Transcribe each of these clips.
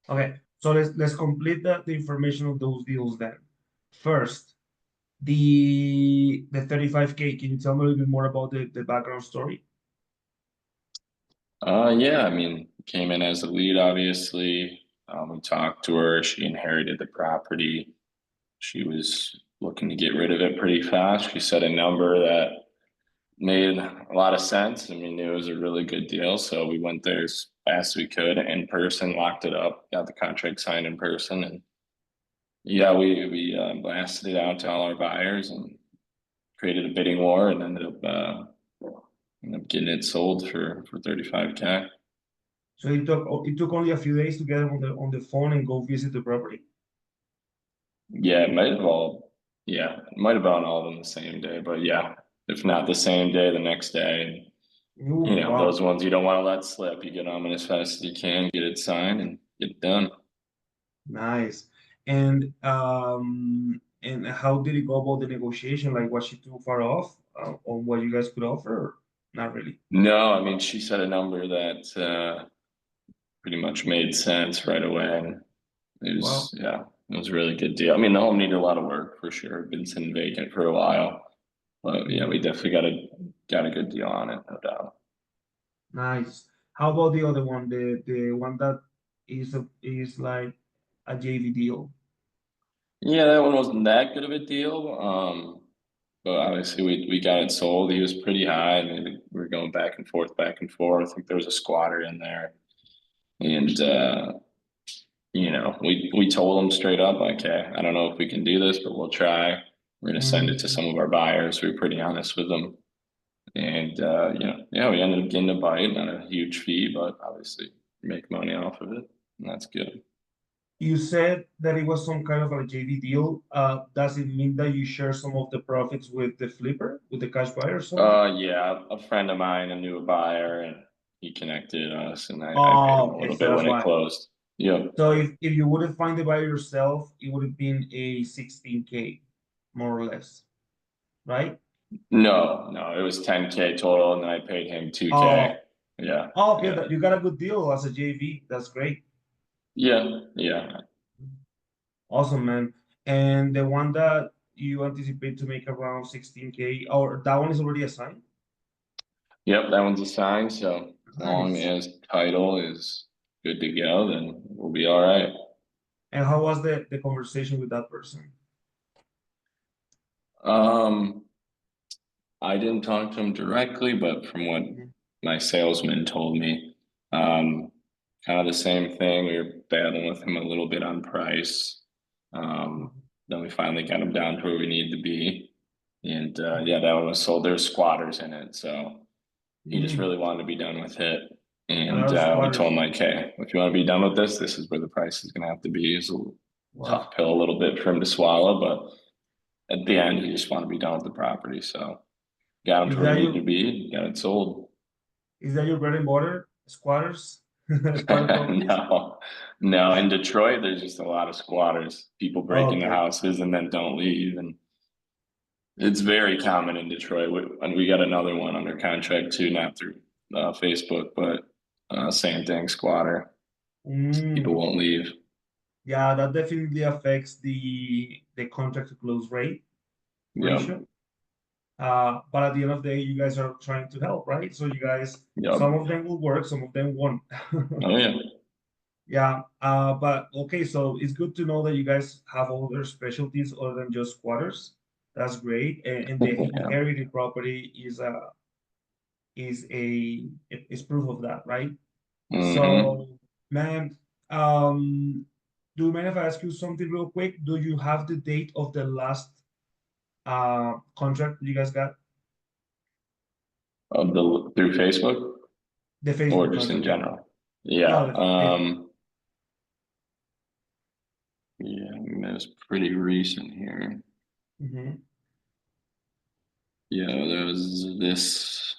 Okay, so let's complete the information of those deals then. First, the 35K. Can you tell me a little bit more about the background story? Yeah, I mean, came in as a lead, obviously. We talked to her. She inherited the property. She was looking to get rid of it pretty fast. She said a number that made a lot of sense. I mean, it was a really good deal. So we went there as fast as we could in person, locked it up, got the contract signed in person. And yeah, we blasted it out to all our buyers and created a bidding war and ended up getting it sold for 35K. So it took only a few days to get on the phone and go visit the property. Yeah, it might have all, yeah, it might have been all of them the same day, but yeah, if not the same day, the next day. Ooh, wow, Those ones you don't want to let slip. You get on them as fast as you can, get it signed and get it done. nice. And how did it go about the negotiation? Like, was she too far off on what you guys could offer? Or not really. No, I mean, she said a number that pretty much made sense right away. And it Wow, was, yeah, it was a really good deal. I mean, the home needed a lot of work for sure. Been sitting vacant for a while, but yeah, we mhm, definitely got a good deal on it, no doubt. nice. How about the other one, the one that is like a JV deal? Yeah, that one wasn't that good of a deal. But obviously we got it sold. He was pretty high, and we were going back and forth, back and forth. I think there was a squatter in there, and we told him straight up, like, hey, I don't know if we can do this, but we'll try. We're gonna send it to Mm, some of our buyers. We were pretty honest with them, and yeah, we ended up getting a bite, not a huge fee, but obviously make money off of it, and that's good. you said that it was some kind of a JV deal. Does it mean that you share some of the profits with the flipper, with the cash buyer or something? Yeah, a friend of mine, I knew a buyer, and he connected us, and I paid him Oh, a okay, little so bit that's when it why. closed. Yep. So if you wouldn't find the buyer yourself, it would have been a 16K, more or less, right? No, no, it was 10K total, and then I paid him 2K. Oh, Yeah, oh, okay, yeah, that you got a good deal as a JV. That's great. yeah, yeah. Awesome, man. And the one that you anticipate to make around 16K, or that one is already assigned? Yep, that one's assigned. So as long Nice. as title is good to go, then we'll be all right. And how was the conversation with that person? Um, I didn't talk to him directly, but from what Mhm. my salesman told me, kind of the same thing. We were battling with him a little bit on price. Then we finally got him down to where we need to be. And yeah, that one was sold. There's squatters in it, so he just Mm, really wanted to be done with it. a lot And of we told squatters. him like, hey, if you want to be done with this is where the price is going to have to be. It's a Wow. tough pill, a little bit for him to swallow, but at the end, he just wanted to be done with the property. So got him to Is where we that needed your to be, got it sold. is that your bread and butter? Squatters? Squatter properties? No, no. In Detroit, there's just a lot of squatters. People break into Okay. houses and then don't leave, and it's very common in Detroit. And we got another one under contract too, not through Facebook, but same thing, squatter. People Mm, won't leave. yeah, that definitely affects the contract to close rate Yep, ratio. But at the end of the day, you guys are trying to help, right? So you guys, yep. some of them will work, some of them won't. Oh yeah, Yeah, but okay, so it's good to know that you guys have other specialties other than just squatters. That's great. And the yeah. inherited property is proof of that, right? Mm-hmm. So, man, um, do you mind if I ask you something real quick? Do you have the date of the last contract you guys got? Of the through Facebook The or Facebook just in contract, yeah. general. Yeah. No, the Facebook. Yeah. I mean, that was pretty recent here. Hmm. Yeah, there was this.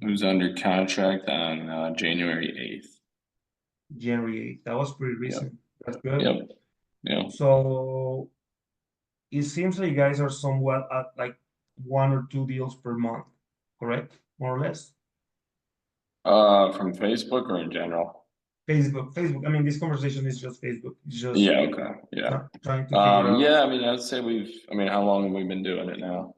It was under contract on January 8th. January 8th. That was pretty Yep, recent. That's good. yep, yep. So it seems like you guys are somewhat at like 1 or 2 deals per month, correct? More or less. From Facebook or in general? Facebook. I mean, this conversation is just Facebook. It's just Yeah, okay, yeah. trying to figure out. Yeah, I mean, I'd say how long have we been doing it now?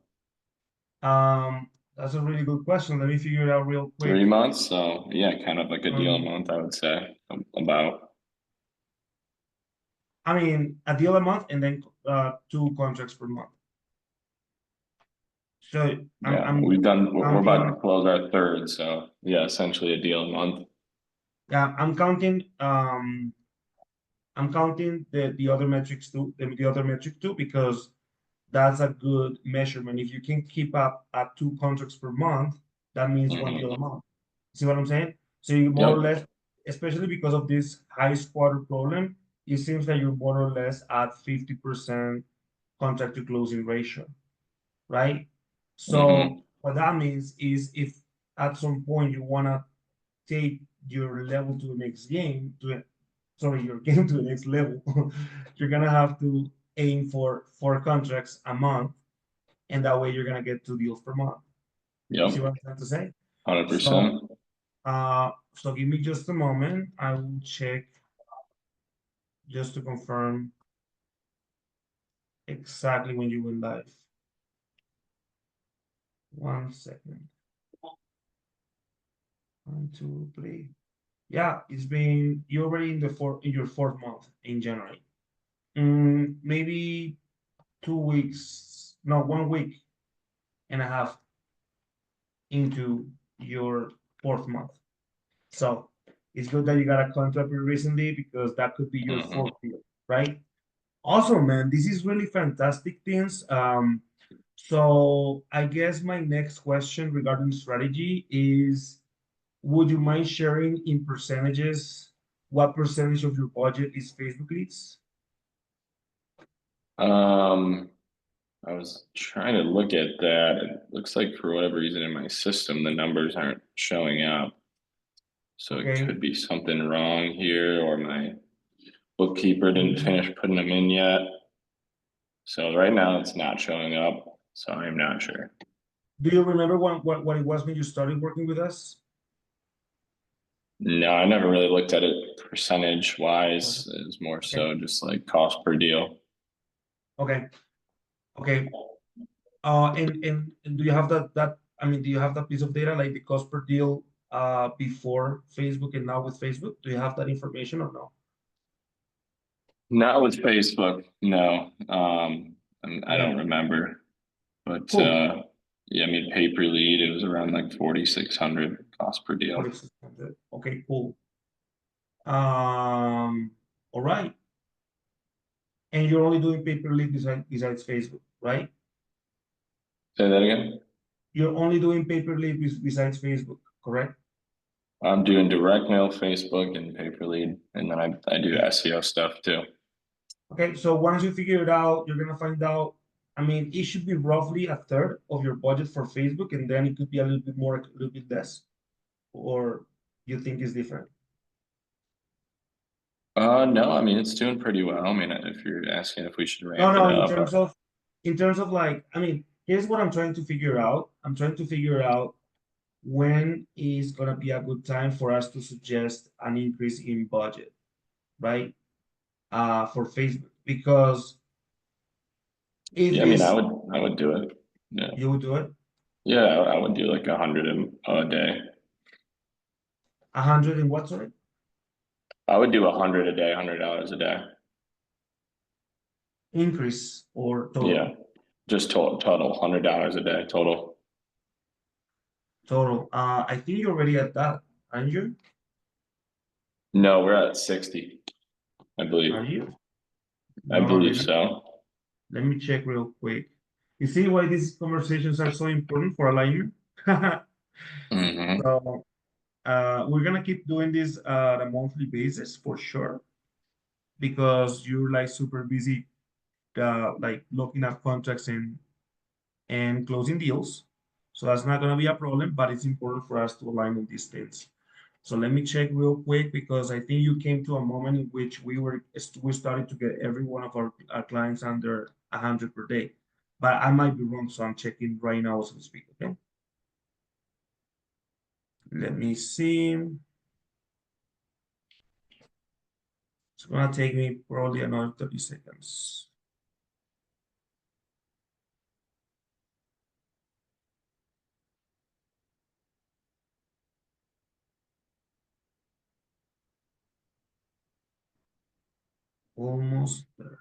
That's a really good question. Let me figure it out real quick. 3 months, so yeah, kind of like a deal a Um, month, I would say, about. I mean, a deal a month and then 2 contracts per month. So Yeah, I'm we're about to counting. close our third, so yeah, essentially a deal a month. Yeah, I'm counting the other metrics too, the other metric too, because that's a good measurement. If you can keep up at 2 contracts per month, that means 1 deal a Hmm. month. See what I'm saying? So you more or Yep. less, especially because of this high squatter problem, it seems like you're more or less at 50% contract to closing ratio, right? So Hmm. what that means is if at some point you wanna take your level to the next game, sorry, your game to the next level, you're gonna have to aim for 4 contracts a month, and that way you're gonna get 2 deals per month. You see Yep. what I'm trying to say? So, 100%. so give me just a moment. I will check just to confirm exactly when you went live. 1 second. 1, 2, 3. Yeah, you're already in your fourth month in January. Maybe 2 weeks, no, 1 week and a half into your fourth month. So it's good that you got a contract recently because that could be your Hmm. fourth deal, right? Awesome, man. This is really fantastic things. So I guess my next question regarding strategy is, would you mind sharing in percentages what percentage of your budget is Facebook leads? Um, I was trying to look at that. It looks like for whatever reason in my system, the numbers aren't showing up. So it Okay. could be something wrong here, or my bookkeeper didn't Mhm. finish putting them in yet. So right now it's not showing up. So I'm not sure. Do you remember what it was when you started working with us? No, I never really looked at it percentage wise. It's more Okay. so just like cost per deal. Okay. Okay. And do you have I mean, do you have that piece of data, like the cost per deal before Facebook and now with Facebook? Do you have that information or no? Not with Facebook, no. And I Okay, don't remember, but cool. yeah, I mean, pay per lead, it was around like 4,600 cost per deal. 4,600. Okay, cool. All right. And you're only doing pay-per-lead besides Facebook, right? Say that again. You're only doing pay-per-lead besides Facebook, correct? I'm doing direct mail, Facebook, and pay per lead, and then I do Okay. SEO stuff too. Okay, so once you figure it out, you're gonna find out. I mean, it should be roughly a third of your budget for Facebook, and then it could be a little bit more, a little bit less, or you think it's different? No, I mean, it's doing pretty well. I mean, if you're asking if we should No, ramp it no, up, in terms of like, I mean, here's what I'm trying to figure out. I'm trying to figure out when is gonna be a good time for us to suggest an increase in budget, right? For Facebook, because if yeah, I mean, this, I would do it. Yeah, you would do it, yeah, I would do like 100 a day. 100 and what, sorry? I would do 100 a day, $100 a day. Increase or Yeah, total? just total $100 a day total. Total. I think you're already at that, aren't you? No, we're at 60, I Are believe. you? I No, believe so. let me check real quick. You see why these conversations are so important for alignment? Hmm. So we're gonna keep doing this on a monthly basis for sure, because you're like super busy like looking at contracts and closing deals. So that's not gonna be a problem, but it's important for us to align on these things. So let me check real quick because I think you came to a moment in which we started to get every one of our clients under 100 per day. But I might be wrong, so I'm checking right now as we speak, okay? Let me see. It's gonna take me probably another 30 seconds. Almost there.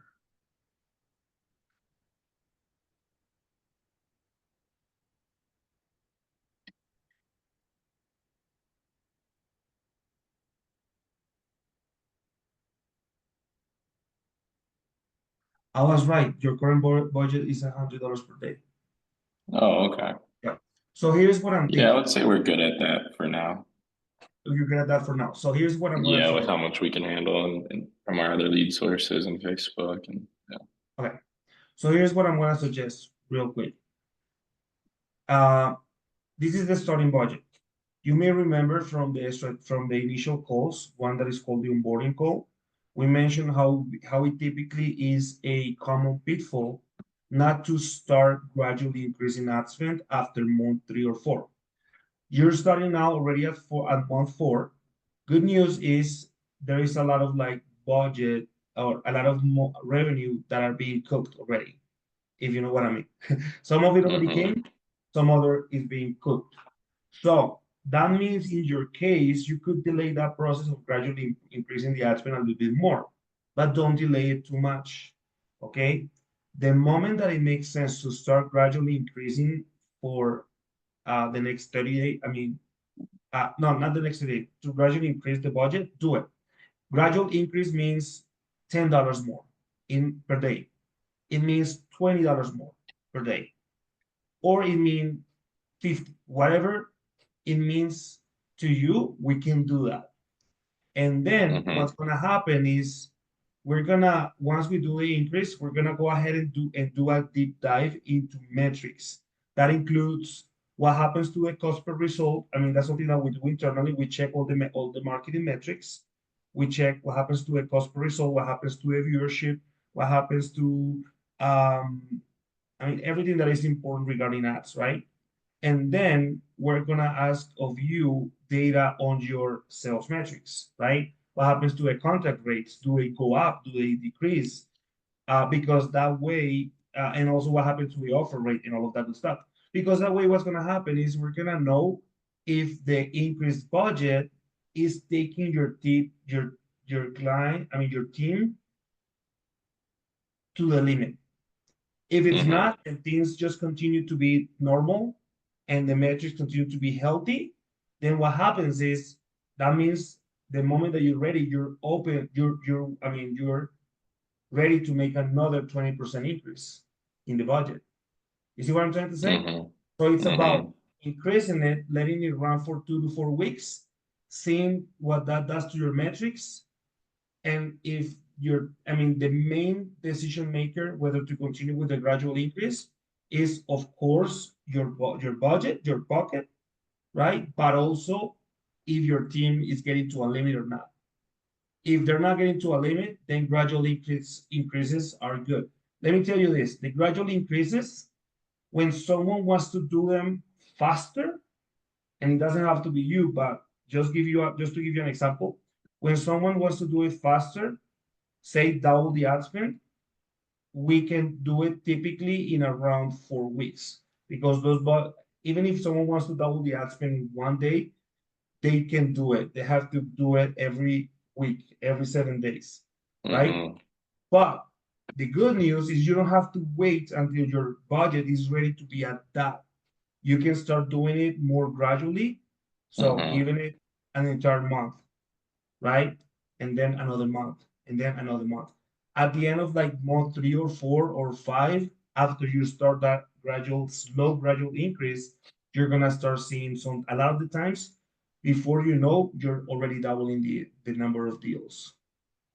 I was right. Your current budget is $100 per day. Oh, okay. Yeah. So here's what I'm Yeah, I thinking. would say we're good at that for now. You're good at that for now. So here's what I'm gonna Yeah, with suggest. how much we can handle and from our other lead sources and Facebook and yeah. Okay. So here's what I'm gonna suggest real quick. Uh, this is the starting budget. You may remember from the initial calls, one that is called the onboarding call. We mentioned how it typically is a common pitfall not to start gradually increasing ad spend after month 3 or 4. You're starting now already at month 4. Good news is there is a lot of like budget or a lot of revenue that are being cooked already, if you know what I mean. Some of it already Mm-hmm. came, some other is being cooked. So that means in your case, you could delay that process of gradually increasing the ad spend a little bit more, but don't delay it too much. Okay. The moment that it makes sense to start gradually increasing for the next 30 days, I mean, no, not the next 30 days, to gradually increase the budget, do it. Gradual increase means $10 more in per day. It means $20 more per day, or it means 50, whatever it means to you, we can do that. And then Mm-hmm. what's gonna happen is we're gonna, once we do the increase, we're gonna go ahead and do a deep dive into metrics. That includes what happens to a cost per result. I mean, that's something that we do internally. We check all the marketing metrics. We check what happens to a cost per result, what happens to a viewership, what happens to I mean everything that is important regarding ads, right? And then we're gonna ask of you data on your sales metrics, right? What happens to a contact rates? Do they go up? Do they decrease? Because that way, and also what happens to the offer rate and all of that good stuff. Because that way, what's gonna happen is we're gonna know if the increased budget is taking your client, I mean your team to the limit. If it's Mm-hmm. not, and things just continue to be normal and the metrics continue to be healthy, then what happens is that means the moment that you're ready, you're open, I mean, you're ready to make another 20% increase in the budget. You see what I'm trying to say? Mm-hmm. So it's Mm-hmm. about increasing it, letting it run for 2 to 4 weeks, seeing what that does to your metrics, and if you're, I mean, the main decision maker, whether to continue with the gradual increase, is of course your budget, your pocket, right? But also if your team is getting to a limit or not. If they're not getting to a limit, then gradual increases are good. Let me tell you this: the gradual increases, when someone wants to do them faster, and it doesn't have to be you, but just to give you an example, when someone wants to do it faster, say double the ad spend, we can do it typically in around 4 weeks because but even if someone wants to double the ad spend in one day, they can do it. They have to do it every week, every 7 days, right? Mm-hmm. But the good news is you don't have to wait until your budget is ready to be at that. You can start doing it more gradually. So Mm-hmm. giving it an entire month, right? And then another month, and then another month. At the end of like month 3 or 4 or 5, after you start that slow gradual increase, you're gonna start seeing a lot of the times, before you know, you're already doubling the number of deals.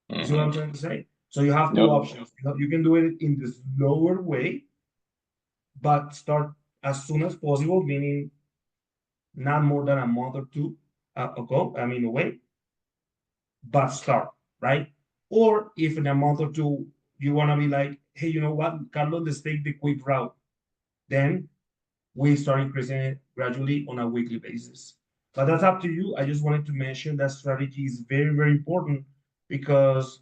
You see what I'm Mm-hmm. trying to say? So you have two Yep. options. You can do it in the slower way, but start as soon as possible, meaning not more than a month or 2, away, but start, right? Or if in a month or two you want to be like, hey, you know what, Carlos, let's take the quick route. Then we start increasing it gradually on a weekly basis. But that's up to you. I just wanted to mention that strategy is very, very important because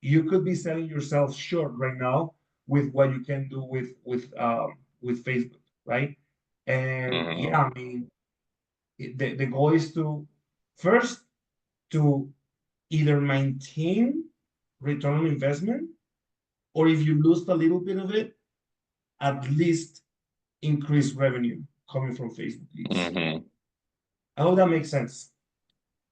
you could be selling yourself short right now with what you can do with Facebook, right? And yeah, I mean, the goal is to first to either maintain return on investment, or if you lose a little bit of it, at least increase revenue coming from Facebook leads. I hope that makes sense.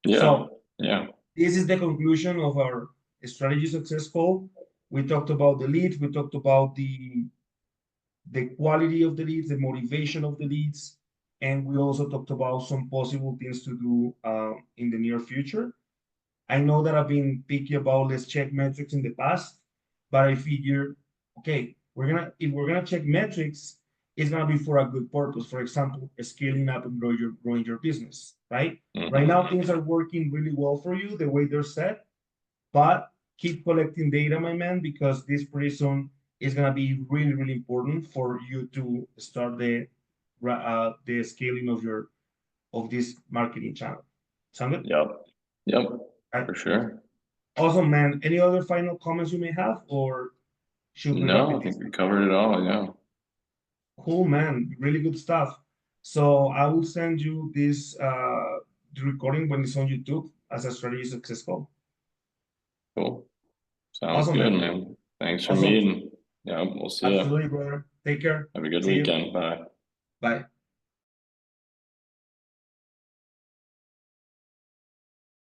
Yeah, So yeah. this is the conclusion of our strategy success call. We talked about the leads, we talked about the quality of the leads, the motivation of the leads, and we also talked about some possible things to do in the near future. I know that I've been picky about let's check metrics in the past, but I figure, okay, if we're gonna check metrics, it's gonna be for a good purpose. For example, scaling up and growing your business, right? Right now, things are working really well for you the way they're set, but keep collecting data, my man, because this pretty soon is gonna be really, really important for you to start the scaling of this marketing channel. Sound good? Yep. Yep. Right. For sure. Awesome, man. Any other final comments you may have, or should we wrap No, it? I think we covered it all. Yeah. Cool, man. Really good stuff. So I will send you this the recording when it's on YouTube as a strategy success call. Cool. Sounds Awesome, good, man. man. Thanks for Awesome. meeting. Yeah, we'll see you. Absolutely, brother. Take care. Have a good See you. weekend. Bye. Bye.